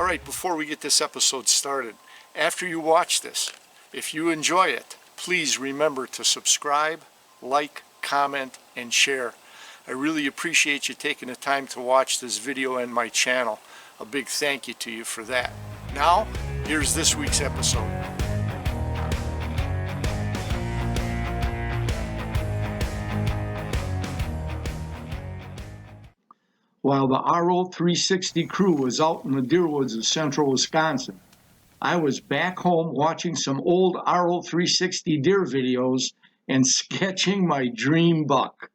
right, before we get this episode started, after you watch this, if you enjoy it, please remember to subscribe, like, comment, and share. I really appreciate you taking the time to watch this video and my channel. A big thank you to you for that. Now, here's this week's episode. While the RO360 crew was out in the deer woods of central Wisconsin, I was back home watching some old RO360 deer videos and sketching my dream buck.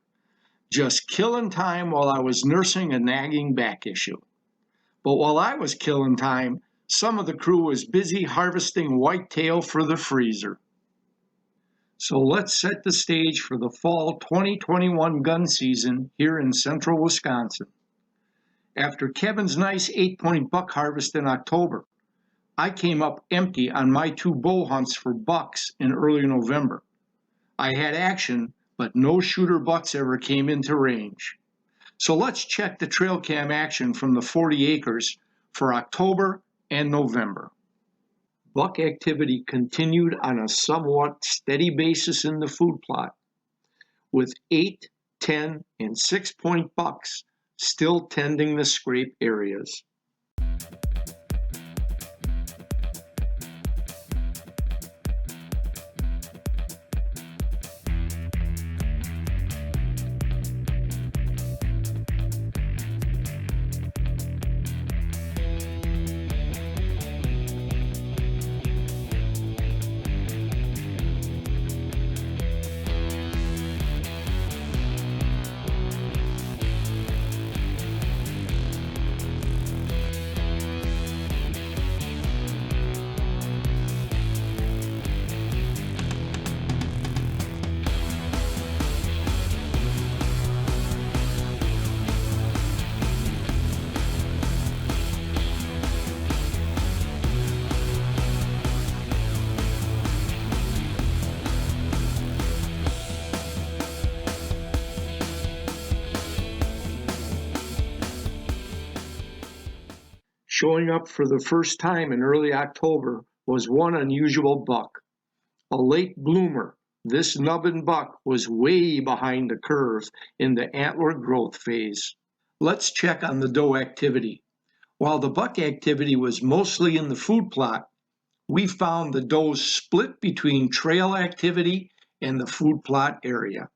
Just killing time while I was nursing a nagging back issue. But while I was killing time, some of the crew was busy harvesting whitetail for the freezer. So let's set the stage for the fall 2021 gun season here in central Wisconsin. After Kevin's nice 8-point buck harvest in October, I came up empty on my 2 bow hunts for bucks in early November. I had action, but no shooter bucks ever came into range. So let's check the trail cam action from the 40 acres for October and November. Buck activity continued on a somewhat steady basis in the food plot, with 8, 10, and 6-point bucks still tending the scrape areas. Showing up for the first time in early October was one unusual buck. A late bloomer, this nubbin buck was way behind the curve in the antler growth phase. Let's check on the doe activity. While the buck activity was mostly in the food plot, we found the does split between trail activity and the food plot area.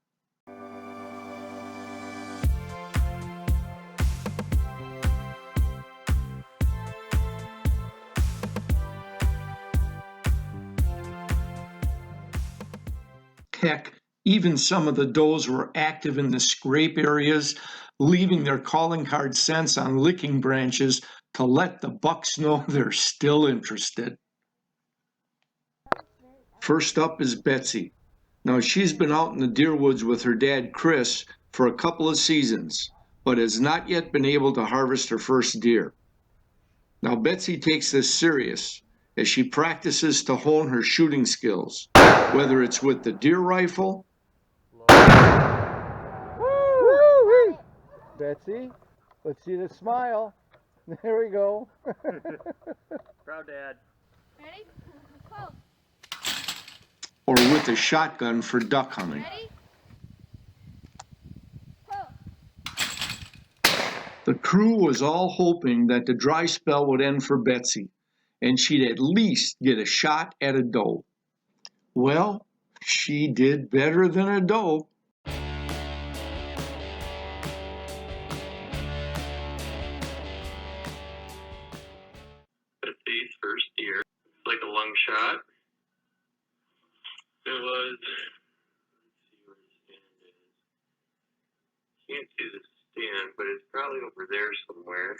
Heck, even some of the does were active in the scrape areas, leaving their calling card scents on licking branches to let the bucks know they're still interested. First up is Betsy. Now, she's been out in the deer woods with her dad Chris for a couple of seasons, but has not yet been able to harvest her first deer. Now, Betsy takes this serious as she practices to hone her shooting skills, whether it's with the deer rifle. Woo! Betsy, let's see the smile. There we go. Proud dad. Ready? Go. Or with a shotgun for duck hunting. Ready? Go. The crew was all hoping that the dry spell would end for Betsy, and she'd at least get a shot at a doe. Well, she did better than a doe. Betsy's first deer. It's like a lung shot. It was, let's see where the stand is. Can't see the stand, but it's probably over there somewhere.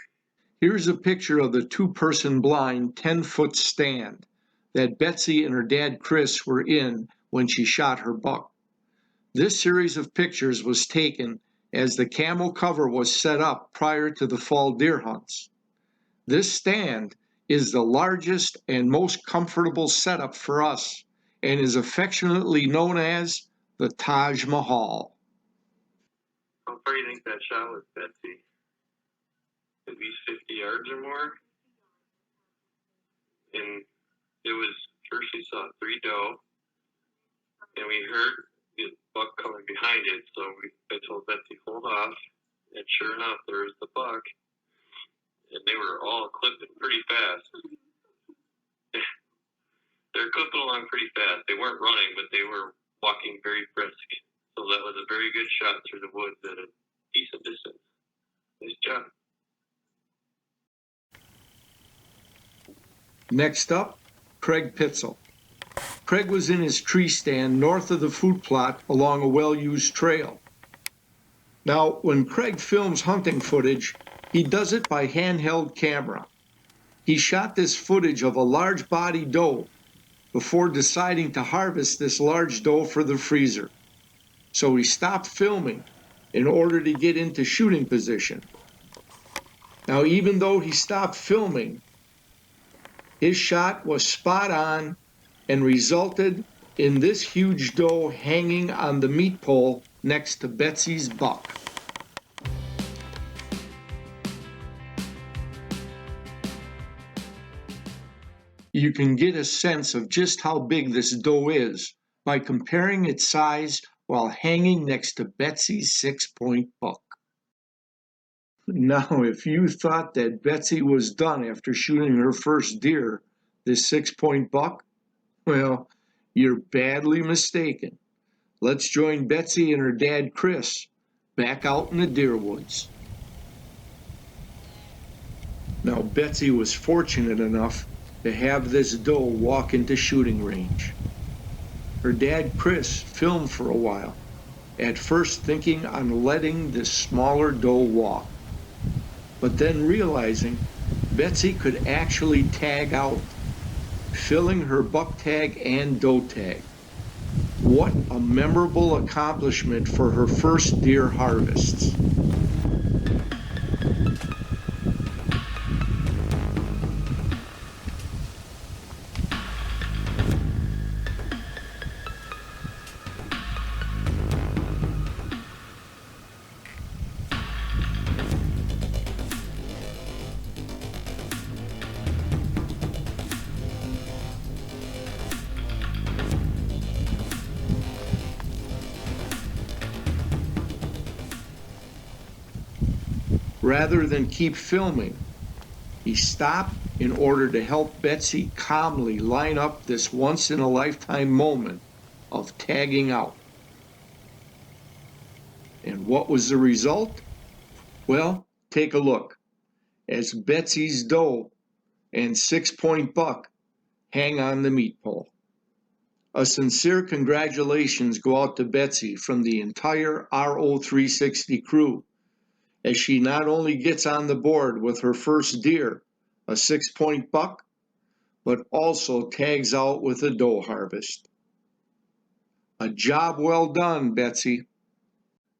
Here's a picture of the 2-person blind 10-foot stand that Betsy and her dad Chris were in when she shot her buck. This series of pictures was taken as the camo cover was set up prior to the fall deer hunts. This stand is the largest and most comfortable setup for us and is affectionately known as the Taj Mahal. How far do you think that shot was, Betsy? At least 50 yards or more? and it was, first we saw 3 doe, and we heard the buck coming behind it, so I told Betsy, hold off, and sure enough, there was the buck, and they were all clipping pretty fast. They're clipping along pretty fast. They weren't running, but they were walking very brisk. So that was a very good shot through the woods at a decent distance. Nice job. Next up, Craig Pitzel. Craig was in his tree stand north of the food plot along a well-used trail. Now, when Craig films hunting footage, he does it by handheld camera. He shot this footage of a large-bodied doe before deciding to harvest this large doe for the freezer. So he stopped filming in order to get into shooting position. Now, even though he stopped filming, his shot was spot on and resulted in this huge doe hanging on the meat pole next to Betsy's buck. You can get a sense of just how big this doe is by comparing its size while hanging next to Betsy's 6-point buck. Now, if you thought that Betsy was done after shooting her first deer, this 6-point buck, well, you're badly mistaken. Let's join Betsy and her dad, Chris, back out in the deer woods. Now, Betsy was fortunate enough to have this doe walk into shooting range. Her dad, Chris, filmed for a while, at first thinking on letting this smaller doe walk, but then realizing Betsy could actually tag out, filling her buck tag and doe tag. What a memorable accomplishment for her first deer harvests. Rather than keep filming, he stopped in order to help Betsy calmly line up this once-in-a-lifetime moment of tagging out. And what was the result? Well, take a look as Betsy's doe and 6-point buck hang on the meat pole. A sincere congratulations go out to Betsy from the entire RO360 crew, as she not only gets on the board with her first deer, a 6-point buck, but also tags out with a doe harvest. A job well done, Betsy.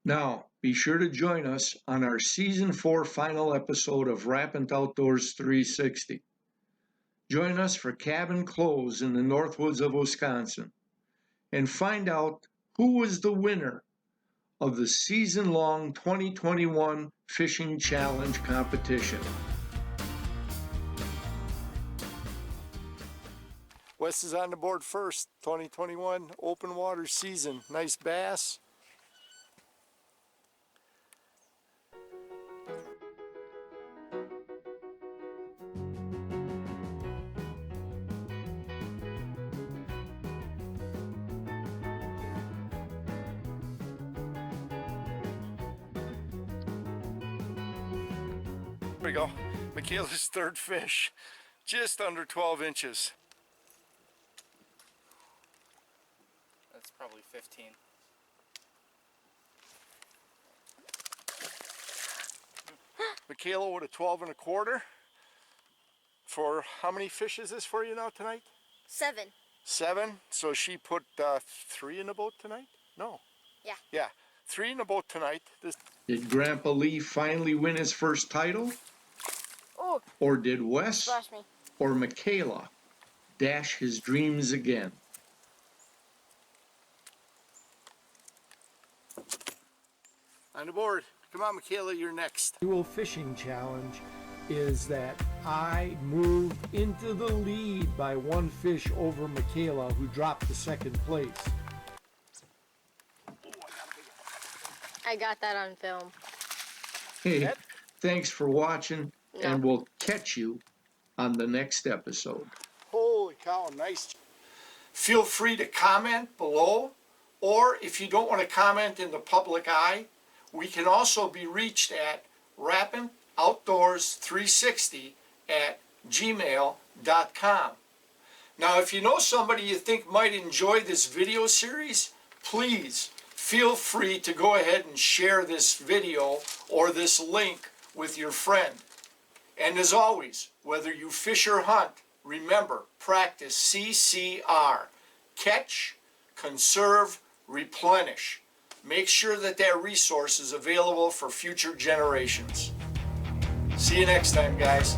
Now, be sure to join us on our Season 4 final episode of Rappin' Outdoors 360. Join us for Cabin Close in the Northwoods of Wisconsin and find out who was the winner of the season-long 2021 Fishing Challenge competition. Wes is on the board first, 2021 open water season. Nice bass. There we go. Michaela's third fish, just under 12 inches. That's probably 15. Michaela with a 12 1/4. For how many fish is this for you now tonight? 7. 7. So she put 3 in the boat tonight? No. Yeah. Yeah, 3 in the boat tonight. Did Grandpa Lee finally win his first title? Oh, Or did Wes splashed me. or Michaela dash his dreams again? On the board. Come on, Michaela, you're next. Dual fishing challenge is that I moved into the lead by one fish over Michaela, who dropped to second place. I got that on film. Hey, thanks for watching, No. and we'll catch you on the next episode. Holy cow, nice. Feel free to comment below, or if you don't want to comment in the public eye, we can also be reached at rappinoutdoors360@gmail.com. Now, if you know somebody you think might enjoy this video series, please feel free to go ahead and share this video or this link with your friend. And as always, whether you fish or hunt, remember, practice CCR. Catch, conserve, replenish. Make sure that that resource is available for future generations. See you next time, guys.